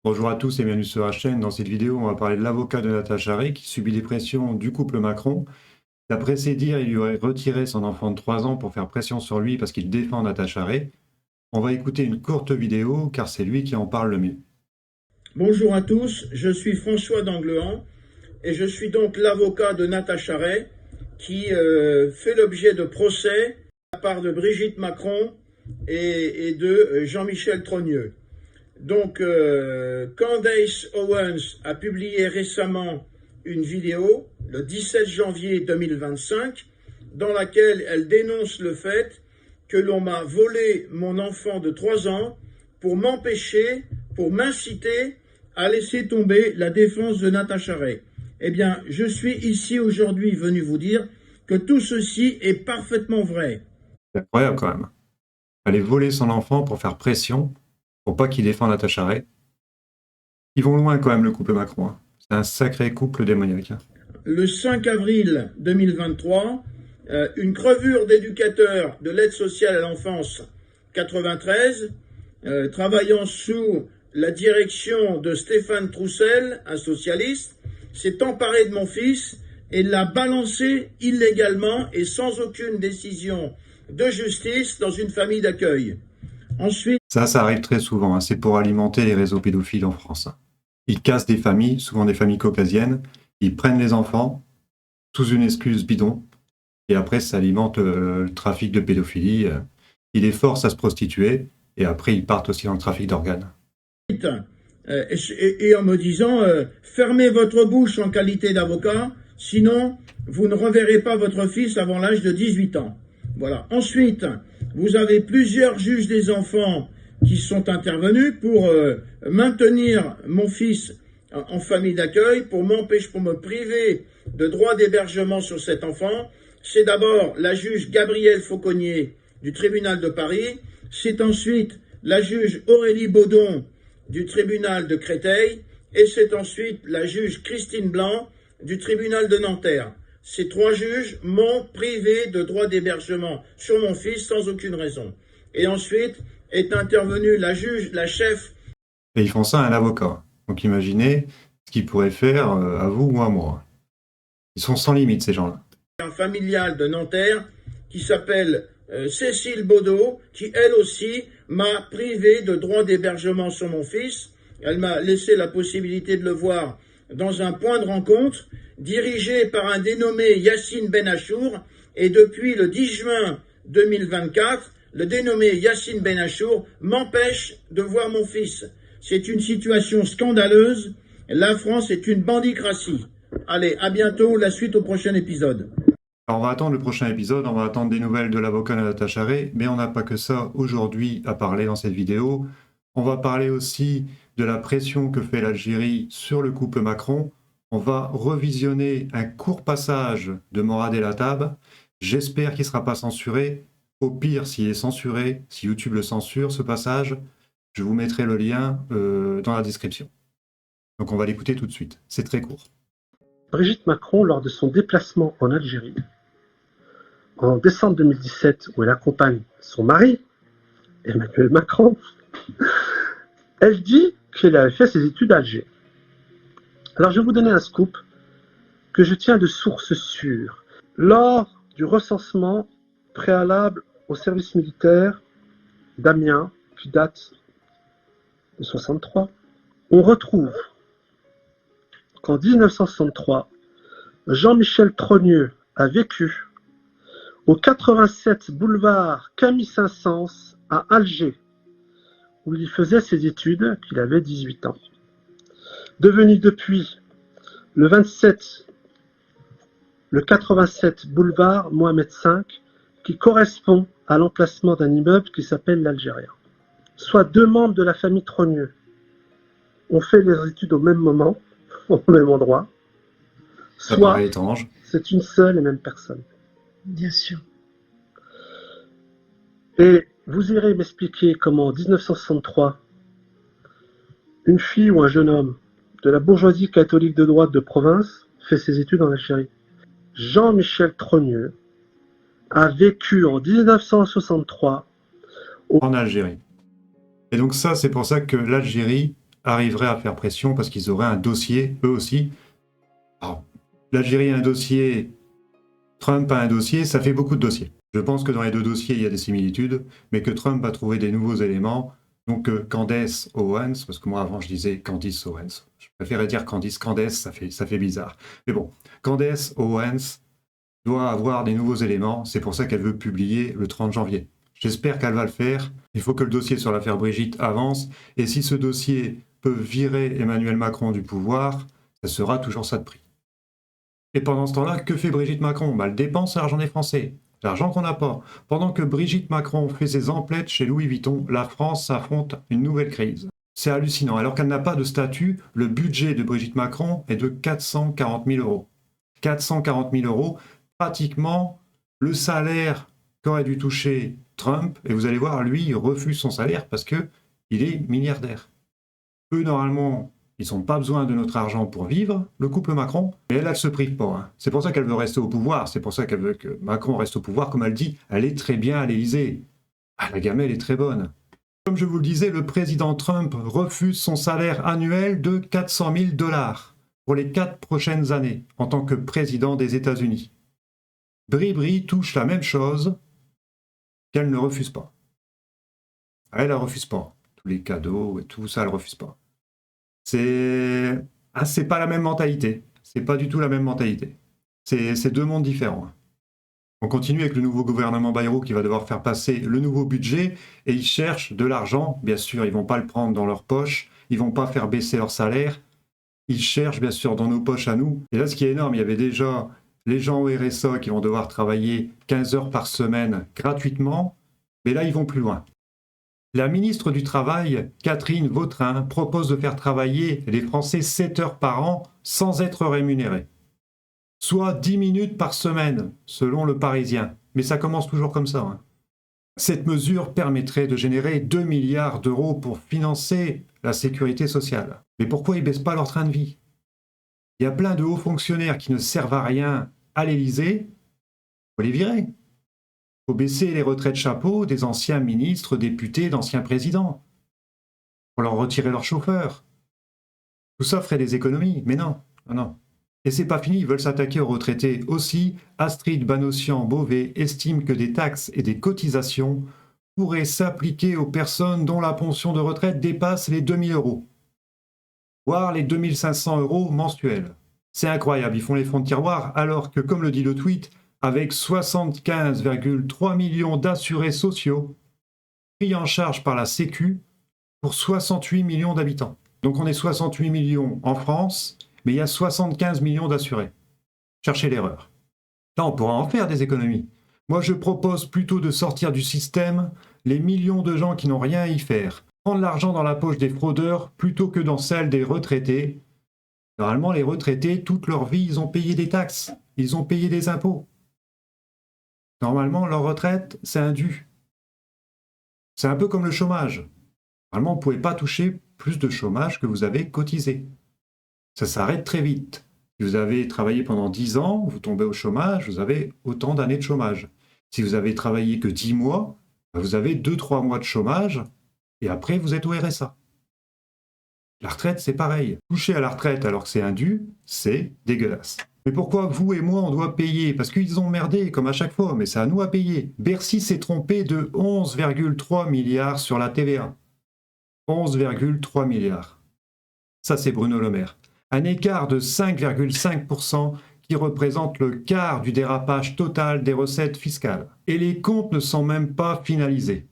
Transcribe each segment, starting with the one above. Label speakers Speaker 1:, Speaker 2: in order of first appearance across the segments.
Speaker 1: Bonjour à tous et bienvenue sur la chaîne. Dans cette vidéo, on va parler de l'avocat de Natacha Ray qui subit les pressions du couple Macron. D'après ses dires, il lui aurait retiré son enfant de 3 ans pour faire pression sur lui parce qu'il défend Natacha Ray. On va écouter une courte vidéo car c'est lui qui en parle le mieux.
Speaker 2: Bonjour à tous, je suis François d'Anglehan et je suis donc l'avocat de Natacha Ray qui fait l'objet de procès de la part de Brigitte Macron et de Jean-Michel Trogneux. Donc Candace Owens a publié récemment une vidéo le 17 janvier 2025 dans laquelle elle dénonce le fait que l'on m'a volé mon enfant de 3 ans pour m'empêcher, pour m'inciter à laisser tomber la défense de Natacha Ray. Eh bien, je suis ici aujourd'hui venu vous dire que tout ceci est parfaitement vrai.
Speaker 1: C'est incroyable quand même. Aller voler son enfant pour faire pression, pour pas qu'il défende Natacha Ray. Ils vont loin quand même le couple Macron, hein. C'est un sacré couple démoniaque, hein.
Speaker 2: Le 5 avril 2023, une crevure d'éducateur de l'aide sociale à l'enfance 93, travaillant sous la direction de Stéphane Troussel, un socialiste, s'est emparé de mon fils et l'a balancé illégalement et sans aucune décision de justice dans une famille d'accueil. Ensuite,
Speaker 1: Ça arrive très souvent, hein. C'est pour alimenter les réseaux pédophiles en France, hein. Ils cassent des familles, souvent des familles caucasiennes, ils prennent les enfants sous une excuse bidon, et après ça alimente le trafic de pédophilie. Ils les forcent à se prostituer, et après ils partent aussi dans le trafic d'organes.
Speaker 2: et en me disant fermez votre bouche en qualité d'avocat, sinon vous ne reverrez pas votre fils avant l'âge de 18 ans. Voilà. Ensuite, vous avez plusieurs juges des enfants qui sont intervenus pour maintenir mon fils en famille d'accueil, pour m'empêcher, pour me priver de droit d'hébergement sur cet enfant. C'est d'abord la juge Gabrielle Fauconnier du tribunal de Paris, c'est ensuite la juge Aurélie Baudon du tribunal de Créteil, et c'est ensuite la juge Christine Blanc du tribunal de Nanterre. Ces trois juges m'ont privé de droit d'hébergement sur mon fils sans aucune raison. Et ensuite est intervenue la juge, la chef.
Speaker 1: Et ils font ça à un avocat. Donc imaginez ce qu'ils pourraient faire à vous ou à moi. Ils sont sans limite, ces gens-là.
Speaker 2: Familiale de Nanterre qui s'appelle Cécile Baudot, qui elle aussi m'a privé de droit d'hébergement sur mon fils. Elle m'a laissé la possibilité de le voir dans un point de rencontre dirigé par un dénommé Yassine Benachour, et depuis le 10 juin 2024, le dénommé Yassine Benachour m'empêche de voir mon fils. C'est une situation scandaleuse. La France est une bandicratie. Allez, à bientôt, la suite au prochain épisode.
Speaker 1: Alors on va attendre le prochain épisode, on va attendre des nouvelles de l'avocat de Natacha Ray, mais on n'a pas que ça aujourd'hui à parler dans cette vidéo. On va parler aussi de la pression que fait l'Algérie sur le couple Macron. On va revisionner un court passage de Morad El Hattab. J'espère qu'il ne sera pas censuré. Au pire, s'il est censuré, si YouTube le censure, ce passage, je vous mettrai le lien dans la description. Donc on va l'écouter tout de suite. C'est très court.
Speaker 3: Brigitte Macron, lors de son déplacement en Algérie, en décembre 2017, où elle accompagne son mari, Emmanuel Macron, elle dit qu'elle avait fait ses études à Alger. Alors je vais vous donner un scoop que je tiens de source sûre. Lors du recensement préalable au service militaire d'Amiens, qui date de 63, on retrouve qu'en 1963, Jean-Michel Trogneux a vécu au 87 boulevard Camille Saint-Saëns à Alger, où il faisait ses études, qu'il avait 18 ans. Devenu depuis le 87 boulevard Mohamed V, qui correspond à l'emplacement d'un immeuble qui s'appelle l'Algérien. Soit deux membres de la famille Trogneux ont fait les études au même moment, au même endroit,
Speaker 1: Ça
Speaker 3: soit
Speaker 1: paraît étrange.
Speaker 3: c'est une seule et même personne.
Speaker 4: Bien sûr.
Speaker 3: Et vous irez m'expliquer comment en 1963, une fille ou un jeune homme de la bourgeoisie catholique de droite de province fait ses études en Algérie. Jean-Michel Trogneux a vécu en 1963
Speaker 1: En Algérie. Et donc ça, c'est pour ça que l'Algérie arriveraient à faire pression parce qu'ils auraient un dossier, eux aussi. Alors, l'Algérie a un dossier, Trump a un dossier, ça fait beaucoup de dossiers. Je pense que dans les deux dossiers, il y a des similitudes, mais que Trump va trouver des nouveaux éléments. Donc Candace Owens, parce que moi avant je disais Candice Owens. Je préférais dire Candace, ça fait bizarre. Mais bon, Candace Owens doit avoir des nouveaux éléments, c'est pour ça qu'elle veut publier le 30 janvier. J'espère qu'elle va le faire. Il faut que le dossier sur l'affaire Brigitte avance, et si ce dossier peut virer Emmanuel Macron du pouvoir, ça sera toujours ça de prix. Et pendant ce temps-là, que fait Brigitte Macron? Elle dépense l'argent des Français. L'argent qu'on n'a pas. Pendant que Brigitte Macron fait ses emplettes chez Louis Vuitton, la France affronte une nouvelle crise. C'est hallucinant. Alors qu'elle n'a pas de statut, le budget de Brigitte Macron est de 440 000 euros. 440 000 euros, pratiquement le salaire qu'aurait dû toucher Trump. Et vous allez voir, lui, il refuse son salaire parce qu'il est milliardaire. Eux, normalement, ils n'ont pas besoin de notre argent pour vivre, le couple Macron, mais elle ne se prive pas. Hein. C'est pour ça qu'elle veut rester au pouvoir, c'est pour ça qu'elle veut que Macron reste au pouvoir. Comme elle dit, elle est très bien à l'Élysée. Ah, la gamelle est très bonne. Comme je vous le disais, le président Trump refuse son salaire annuel de 400 000 $ pour les 4 prochaines années en tant que président des États-Unis. Bribri touche la même chose qu'elle ne refuse pas. Elle ne refuse pas. Tous les cadeaux et tout ça, elle ne refuse pas. C'est pas la même mentalité. C'est pas du tout la même mentalité. C'est deux mondes différents. On continue avec le nouveau gouvernement Bayrou qui va devoir faire passer le nouveau budget et ils cherchent de l'argent. Bien sûr, ils vont pas le prendre dans leur poche. Ils vont pas faire baisser leur salaire. Ils cherchent bien sûr dans nos poches à nous. Et là, ce qui est énorme, il y avait déjà les gens au RSA qui vont devoir travailler 15 heures par semaine gratuitement. Mais là, ils vont plus loin. La ministre du Travail, Catherine Vautrin, propose de faire travailler les Français 7 heures par an sans être rémunérés. Soit 10 minutes par semaine, selon le Parisien. Mais ça commence toujours comme ça. Hein. Cette mesure permettrait de générer 2 milliards d'euros pour financer la sécurité sociale. Mais pourquoi ils ne baissent pas leur train de vie? Il y a plein de hauts fonctionnaires qui ne servent à rien à l'Élysée. Il faut les virer. Il faut baisser les retraites chapeau des anciens ministres, députés, d'anciens présidents. Il faut leur retirer leurs chauffeurs. Tout ça ferait des économies, mais non, non. Et c'est pas fini, ils veulent s'attaquer aux retraités aussi. Astrid Banossian-Beauvais estime que des taxes et des cotisations pourraient s'appliquer aux personnes dont la pension de retraite dépasse les 2 000 €, voire les 2 500 € mensuels. C'est incroyable, ils font les fonds de tiroir alors que, comme le dit le tweet, avec 75,3 millions d'assurés sociaux pris en charge par la Sécu pour 68 millions d'habitants. Donc on est 68 millions en France, mais il y a 75 millions d'assurés. Cherchez l'erreur. Là, on pourra en faire des économies. Moi, je propose plutôt de sortir du système les millions de gens qui n'ont rien à y faire. Prendre l'argent dans la poche des fraudeurs plutôt que dans celle des retraités. Normalement, les retraités, toute leur vie, ils ont payé des taxes. Ils ont payé des impôts. Normalement, leur retraite, c'est un dû. C'est un peu comme le chômage. Normalement, vous ne pouvez pas toucher plus de chômage que vous avez cotisé. Ça s'arrête très vite. Si vous avez travaillé pendant 10 ans, vous tombez au chômage, vous avez autant d'années de chômage. Si vous avez travaillé que 10 mois, vous avez 2-3 mois de chômage, et après, vous êtes au RSA. La retraite, c'est pareil. Toucher à la retraite alors que c'est un dû, c'est dégueulasse. Mais pourquoi vous et moi, on doit payer? Parce qu'ils ont merdé, comme à chaque fois, mais c'est à nous à payer. Bercy s'est trompé de 11,3 milliards sur la TVA. 11,3 milliards. Ça, c'est Bruno Le Maire. Un écart de 5,5% qui représente le quart du dérapage total des recettes fiscales. Et les comptes ne sont même pas finalisés.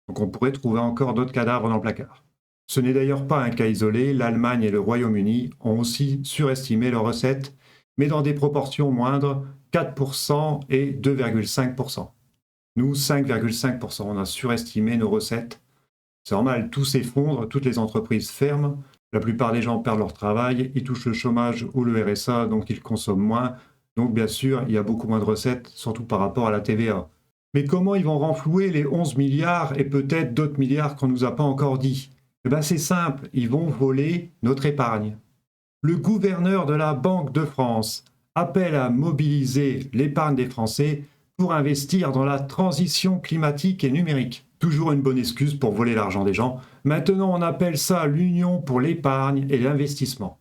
Speaker 1: Donc on pourrait trouver encore d'autres cadavres dans le placard. Ce n'est d'ailleurs pas un cas isolé, l'Allemagne et le Royaume-Uni ont aussi surestimé leurs recettes, mais dans des proportions moindres, 4% et 2,5%. Nous, 5,5%, on a surestimé nos recettes. C'est normal, tout s'effondre, toutes les entreprises ferment, la plupart des gens perdent leur travail, ils touchent le chômage ou le RSA, donc ils consomment moins. Donc bien sûr, il y a beaucoup moins de recettes, surtout par rapport à la TVA. Mais comment ils vont renflouer les 11 milliards et peut-être d'autres milliards qu'on ne nous a pas encore dit? Eh bien c'est simple, ils vont voler notre épargne. Le gouverneur de la Banque de France appelle à mobiliser l'épargne des Français pour investir dans la transition climatique et numérique. Toujours une bonne excuse pour voler l'argent des gens. Maintenant, on appelle ça l'Union pour l'épargne et l'investissement.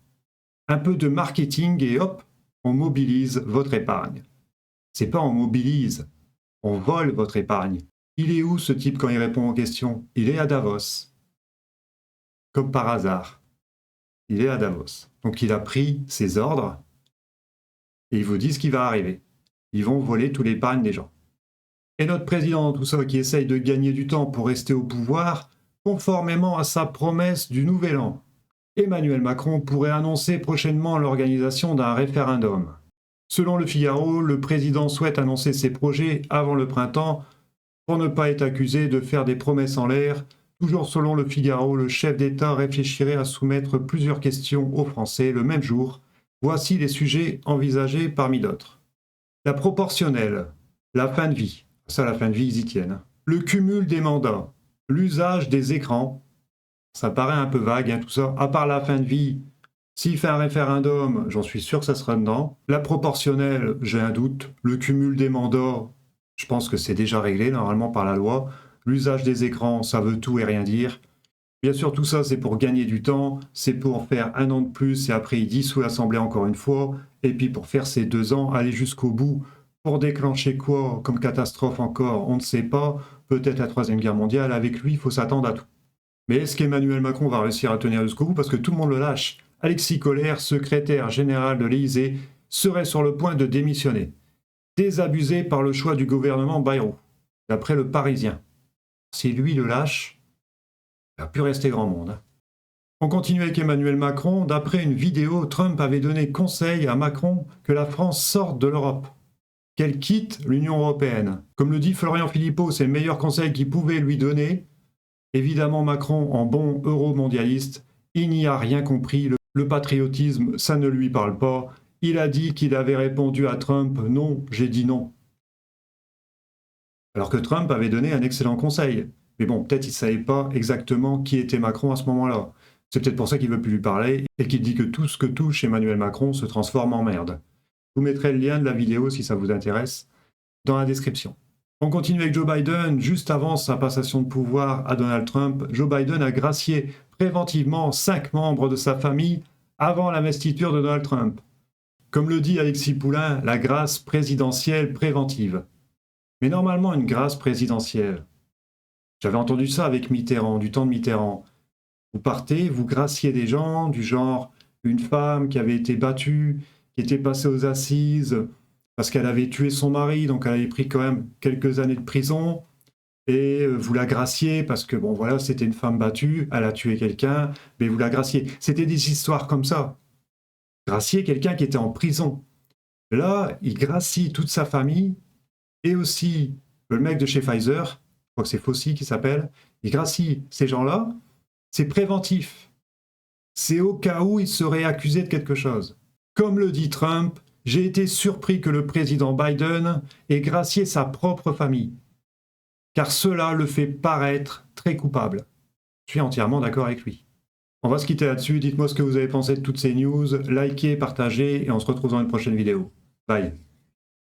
Speaker 1: Un peu de marketing et hop, on mobilise votre épargne. C'est pas on mobilise, on vole votre épargne. Il est où ce type quand il répond aux questions? Il est à Davos. Comme par hasard. Il est à Davos. Donc il a pris ses ordres et il vous dit ce qui va arriver. Ils vont voler tout l'épargne des gens. Et notre président, tout ça, qui essaye de gagner du temps pour rester au pouvoir, conformément à sa promesse du Nouvel An. Emmanuel Macron pourrait annoncer prochainement l'organisation d'un référendum. Selon le Figaro, le président souhaite annoncer ses projets avant le printemps pour ne pas être accusé de faire des promesses en l'air. Toujours selon le Figaro, le chef d'État réfléchirait à soumettre plusieurs questions aux Français le même jour. Voici les sujets envisagés parmi d'autres. La proportionnelle, la fin de vie, ça la fin de vie ils y tiennent. Le cumul des mandats, l'usage des écrans, ça paraît un peu vague tout ça, à part la fin de vie, s'il fait un référendum, j'en suis sûr que ça sera dedans. La proportionnelle, j'ai un doute. Le cumul des mandats, je pense que c'est déjà réglé normalement par la loi. L'usage des écrans, ça veut tout et rien dire. Bien sûr, tout ça, c'est pour gagner du temps, c'est pour faire 1 an de plus et après il dissout l'Assemblée encore une fois, et puis pour faire ces 2 ans, aller jusqu'au bout, pour déclencher quoi comme catastrophe encore, on ne sait pas, peut-être la 3e guerre mondiale, avec lui, il faut s'attendre à tout. Mais est-ce qu'Emmanuel Macron va réussir à tenir jusqu'au bout? Parce que tout le monde le lâche. Alexis Kohler, secrétaire général de l'Élysée, serait sur le point de démissionner, désabusé par le choix du gouvernement Bayrou, d'après le Parisien. Si lui le lâche, il ne va plus rester grand monde. On continue avec Emmanuel Macron. D'après une vidéo, Trump avait donné conseil à Macron que la France sorte de l'Europe, qu'elle quitte l'Union européenne. Comme le dit Florian Philippot, c'est le meilleur conseil qu'il pouvait lui donner. Évidemment, Macron, en bon euro-mondialiste, il n'y a rien compris. Le patriotisme, ça ne lui parle pas. Il a dit qu'il avait répondu à Trump « Non, j'ai dit non ». Alors que Trump avait donné un excellent conseil. Mais bon, peut-être il ne savait pas exactement qui était Macron à ce moment-là. C'est peut-être pour ça qu'il ne veut plus lui parler et qu'il dit que tout ce que touche Emmanuel Macron se transforme en merde. Je vous mettrai le lien de la vidéo si ça vous intéresse dans la description. On continue avec Joe Biden. Juste avant sa passation de pouvoir à Donald Trump, Joe Biden a gracié préventivement 5 membres de sa famille avant l'investiture de Donald Trump. Comme le dit Alexis Poulain, la grâce présidentielle préventive. Mais normalement, une grâce présidentielle. J'avais entendu ça avec Mitterrand, du temps de Mitterrand. Vous partez, vous graciez des gens, du genre une femme qui avait été battue, qui était passée aux assises parce qu'elle avait tué son mari, donc elle avait pris quand même quelques années de prison, et vous la graciez parce que, bon voilà, c'était une femme battue, elle a tué quelqu'un, mais vous la graciez. C'était des histoires comme ça. Gracier quelqu'un qui était en prison. Là, il gracie toute sa famille, et aussi le mec de chez Pfizer, je crois que c'est Fauci qui s'appelle, il gracie ces gens-là, c'est préventif. C'est au cas où il serait accusé de quelque chose. Comme le dit Trump, j'ai été surpris que le président Biden ait gracié sa propre famille, car cela le fait paraître très coupable. Je suis entièrement d'accord avec lui. On va se quitter là-dessus, dites-moi ce que vous avez pensé de toutes ces news, likez, partagez, et on se retrouve dans une prochaine vidéo. Bye.